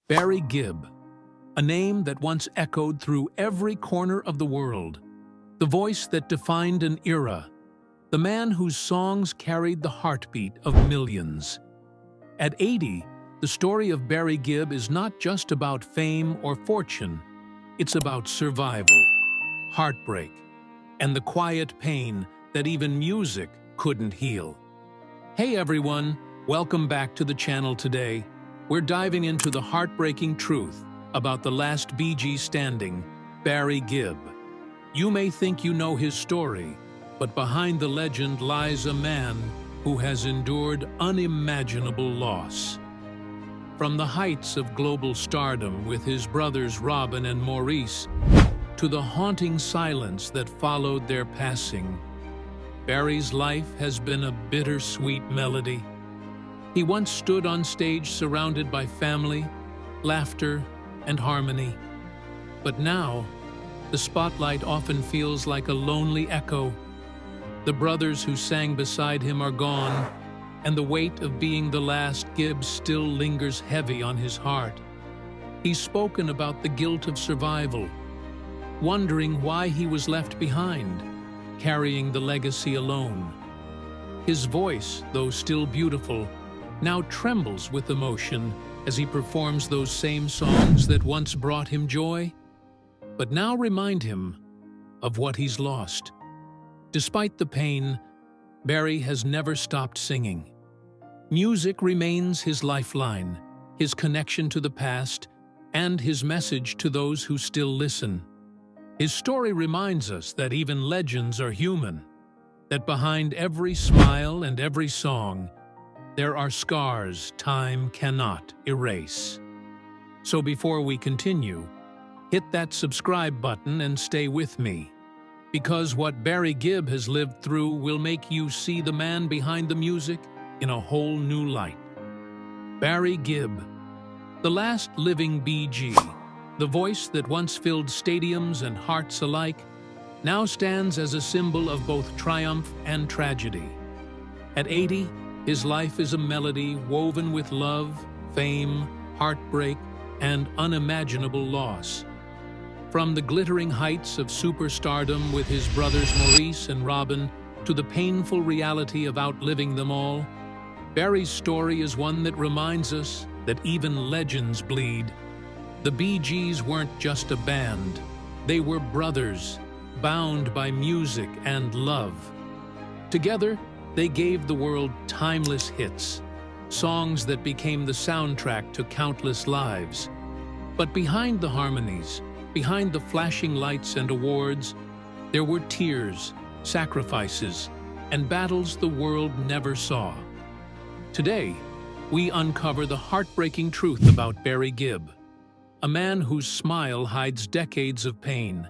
Barry Gibb, a name that once echoed through every corner of the world, the voice that defined an era, the man whose songs carried the heartbeat of millions. At 80, the story of Barry Gibb is not just about fame or fortune, it's about survival, heartbreak, and the quiet pain that even music couldn't heal. Hey everyone, welcome back to the channel today. We're diving into the heartbreaking truth about the last Bee Gees standing, Barry Gibb. You may think you know his story, but behind the legend lies a man who has endured unimaginable loss. From the heights of global stardom with his brothers Robin and Maurice, to the haunting silence that followed their passing, Barry's life has been a bittersweet melody. He once stood on stage surrounded by family, laughter, and harmony. But now, the spotlight often feels like a lonely echo. The brothers who sang beside him are gone, and the weight of being the last Gibb still lingers heavy on his heart. He's spoken about the guilt of survival, wondering why he was left behind, carrying the legacy alone. His voice, though still beautiful, now trembles with emotion as he performs those same songs that once brought him joy, but now remind him of what he's lost. Despite the pain, Barry has never stopped singing. Music remains his lifeline, his connection to the past, and his message to those who still listen. His story reminds us that even legends are human, that behind every smile and every song, there are scars time cannot erase. So before we continue, hit that subscribe button and stay with me, because what Barry Gibb has lived through will make you see the man behind the music in a whole new light. Barry Gibb, the last living Bee Gee, the voice that once filled stadiums and hearts alike, now stands as a symbol of both triumph and tragedy. At 80, his life is a melody woven with love, fame, heartbreak, and unimaginable loss. From the glittering heights of superstardom with his brothers Maurice and Robin to the painful reality of outliving them all, Barry's story is one that reminds us that even legends bleed. The Bee Gees weren't just a band, they were brothers, bound by music and love. Together, they gave the world timeless hits, songs that became the soundtrack to countless lives. But behind the harmonies, behind the flashing lights and awards, there were tears, sacrifices, and battles the world never saw. Today, we uncover the heartbreaking truth about Barry Gibb, a man whose smile hides decades of pain,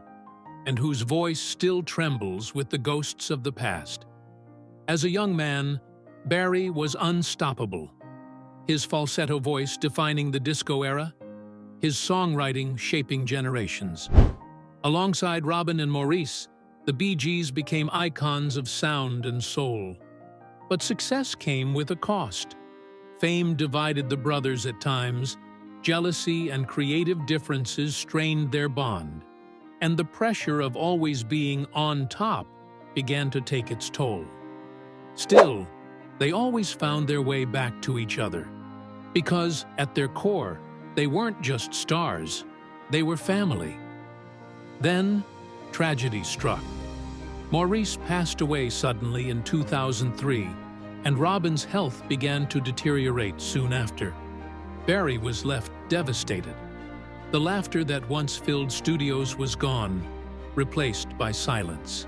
and whose voice still trembles with the ghosts of the past. As a young man, Barry was unstoppable, his falsetto voice defining the disco era, his songwriting shaping generations. Alongside Robin and Maurice, the Bee Gees became icons of sound and soul. But success came with a cost. Fame divided the brothers at times, jealousy and creative differences strained their bond, and the pressure of always being on top began to take its toll. Still, they always found their way back to each other, because at their core, they weren't just stars, they were family. Then, tragedy struck. Maurice passed away suddenly in 2003, and Robin's health began to deteriorate soon after. Barry was left devastated. The laughter that once filled studios was gone, replaced by silence.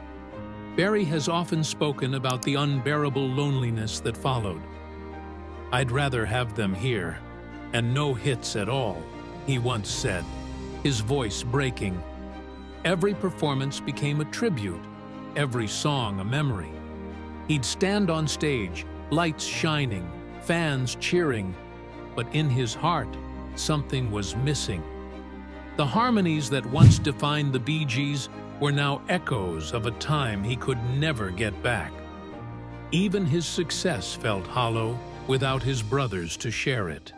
Barry has often spoken about the unbearable loneliness that followed. "I'd rather have them here, and no hits at all," he once said, his voice breaking. Every performance became a tribute, every song a memory. He'd stand on stage, lights shining, fans cheering, but in his heart, something was missing. The harmonies that once defined the Bee Gees were now echoes of a time he could never get back. Even his success felt hollow without his brothers to share it.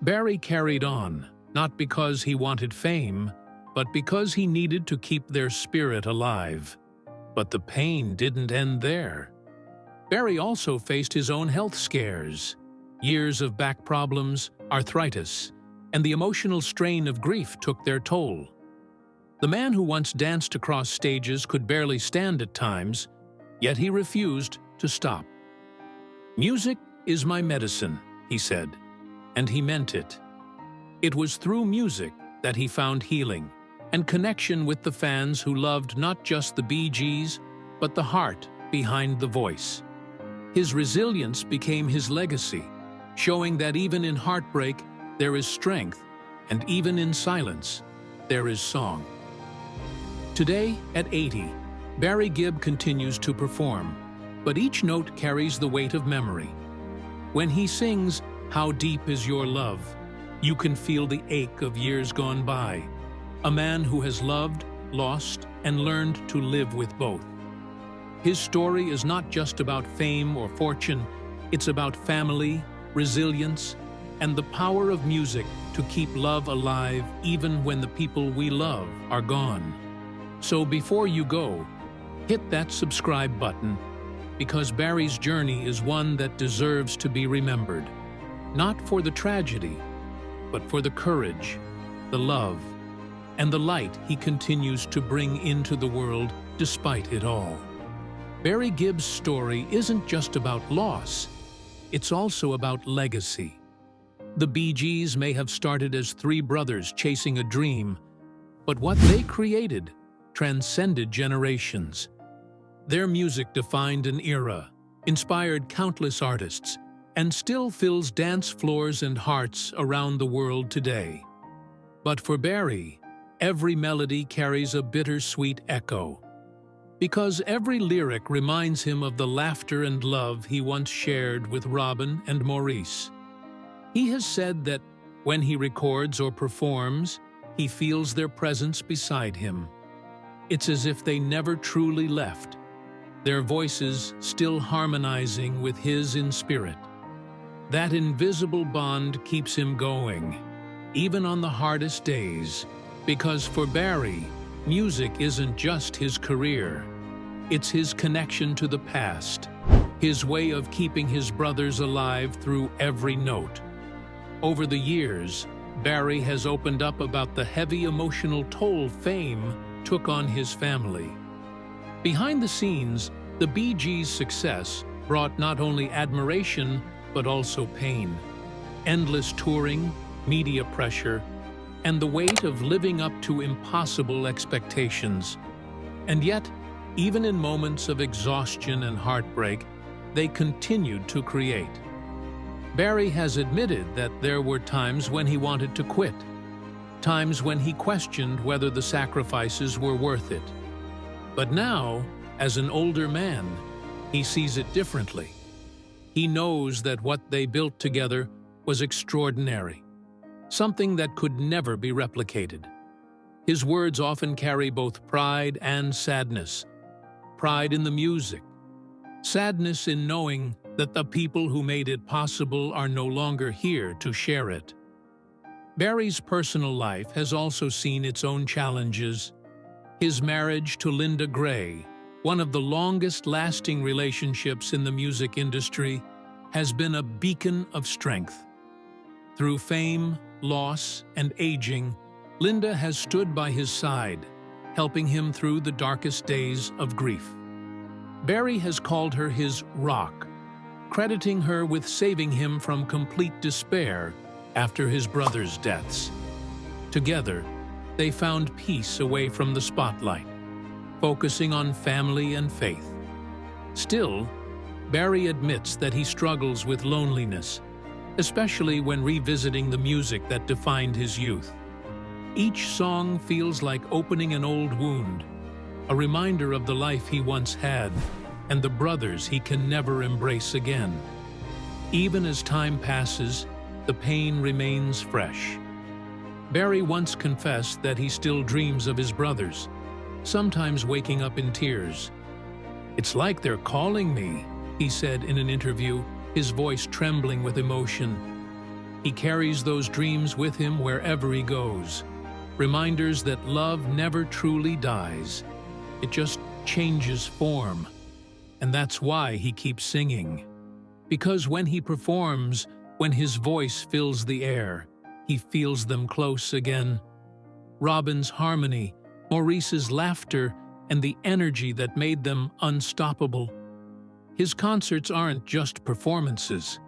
Barry carried on, not because he wanted fame, but because he needed to keep their spirit alive. But the pain didn't end there. Barry also faced his own health scares. Years of back problems, arthritis, and the emotional strain of grief took their toll. The man who once danced across stages could barely stand at times, yet he refused to stop. "Music is my medicine," he said, and he meant it. It was through music that he found healing and connection with the fans who loved not just the Bee Gees, but the heart behind the voice. His resilience became his legacy, showing that even in heartbreak there is strength, and even in silence there is song. Today, at 80, Barry Gibb continues to perform, but each note carries the weight of memory. When he sings, "How Deep Is Your Love," you can feel the ache of years gone by. A man who has loved, lost, and learned to live with both. His story is not just about fame or fortune, it's about family, resilience, and the power of music to keep love alive even when the people we love are gone. So before you go, hit that subscribe button, because Barry's journey is one that deserves to be remembered. Not for the tragedy, but for the courage, the love, and the light he continues to bring into the world despite it all. Barry Gibb's story isn't just about loss, it's also about legacy. The Bee Gees may have started as three brothers chasing a dream, but what they created transcended generations. Their music defined an era, inspired countless artists, and still fills dance floors and hearts around the world today. But for Barry, every melody carries a bittersweet echo, because every lyric reminds him of the laughter and love he once shared with Robin and Maurice. He has said that when he records or performs, he feels their presence beside him. It's as if they never truly left, their voices still harmonizing with his in spirit. That invisible bond keeps him going, even on the hardest days, because for Barry, music isn't just his career. It's his connection to the past, his way of keeping his brothers alive through every note. Over the years, Barry has opened up about the heavy emotional toll fame took on his family. Behind the scenes, the Bee Gees' success brought not only admiration, but also pain. Endless touring, media pressure, and the weight of living up to impossible expectations. And yet, even in moments of exhaustion and heartbreak, they continued to create. Barry has admitted that there were times when he wanted to quit, times when he questioned whether the sacrifices were worth it. But now, as an older man, he sees it differently. He knows that what they built together was extraordinary, something that could never be replicated. His words often carry both pride and sadness. Pride in the music, sadness in knowing that the people who made it possible are no longer here to share it. Barry's personal life has also seen its own challenges. His marriage to Linda Gray, one of the longest-lasting relationships in the music industry, has been a beacon of strength. Through fame, loss, and aging, Linda has stood by his side, helping him through the darkest days of grief. Barry has called her his rock, crediting her with saving him from complete despair after his brothers' deaths. Together, they found peace away from the spotlight, focusing on family and faith. Still, Barry admits that he struggles with loneliness, especially when revisiting the music that defined his youth. Each song feels like opening an old wound, a reminder of the life he once had and the brothers he can never embrace again. Even as time passes, the pain remains fresh. Barry once confessed that he still dreams of his brothers, sometimes waking up in tears. "It's like they're calling me," he said in an interview, his voice trembling with emotion. He carries those dreams with him wherever he goes, reminders that love never truly dies. It just changes form. And that's why he keeps singing. Because when he performs, when his voice fills the air, he feels them close again. Robin's harmony, Maurice's laughter, and the energy that made them unstoppable. His concerts aren't just performances.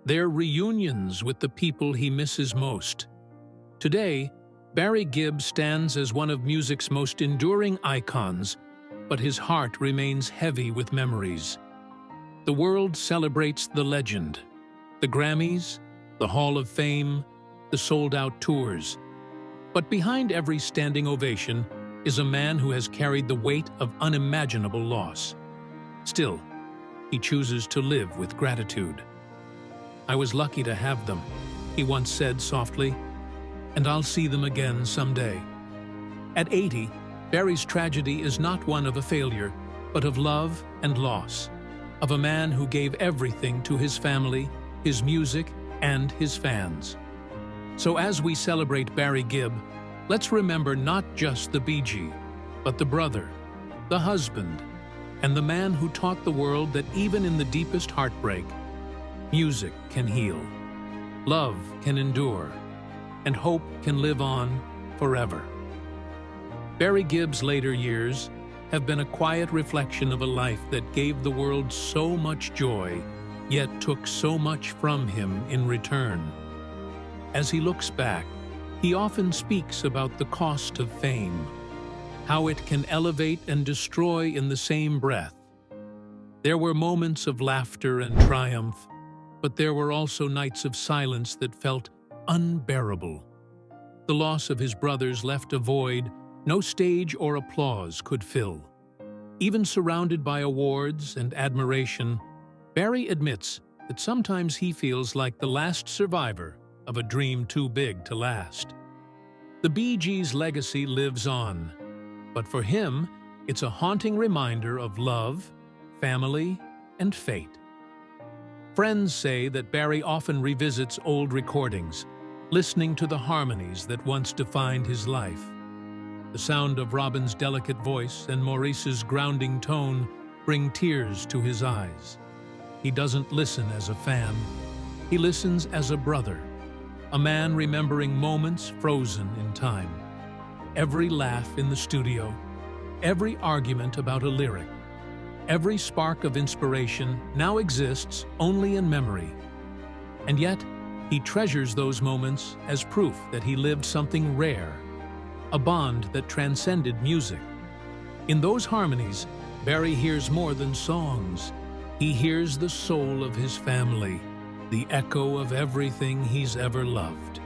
They're reunions with the people he misses most. Today, Barry Gibb stands as one of music's most enduring icons, but his heart remains heavy with memories. The world celebrates the legend, the Grammys, the Hall of Fame, the sold-out tours. But behind every standing ovation is a man who has carried the weight of unimaginable loss. Still, he chooses to live with gratitude. "I was lucky to have them," he once said softly, "and I'll see them again someday." At 80, Barry's tragedy is not one of a failure, but of love and loss, of a man who gave everything to his family, his music, and his fans. So as we celebrate Barry Gibb, let's remember not just the Bee Gee, but the brother, the husband, and the man who taught the world that even in the deepest heartbreak, music can heal, love can endure, and hope can live on forever. Barry Gibb's later years have been a quiet reflection of a life that gave the world so much joy, yet took so much from him in return. As he looks back, he often speaks about the cost of fame, how it can elevate and destroy in the same breath. There were moments of laughter and triumph, but there were also nights of silence that felt unbearable. The loss of his brothers left a void no stage or applause could fill. Even surrounded by awards and admiration, Barry admits that sometimes he feels like the last survivor of a dream too big to last. The Bee Gees' legacy lives on, but for him, it's a haunting reminder of love, family, and fate. Friends say that Barry often revisits old recordings, listening to the harmonies that once defined his life. The sound of Robin's delicate voice and Maurice's grounding tone bring tears to his eyes. He doesn't listen as a fan. He listens as a brother, a man remembering moments frozen in time. Every laugh in the studio, every argument about a lyric, every spark of inspiration now exists only in memory. And yet, he treasures those moments as proof that he lived something rare, a bond that transcended music. In those harmonies, Barry hears more than songs. He hears the soul of his family, the echo of everything he's ever loved.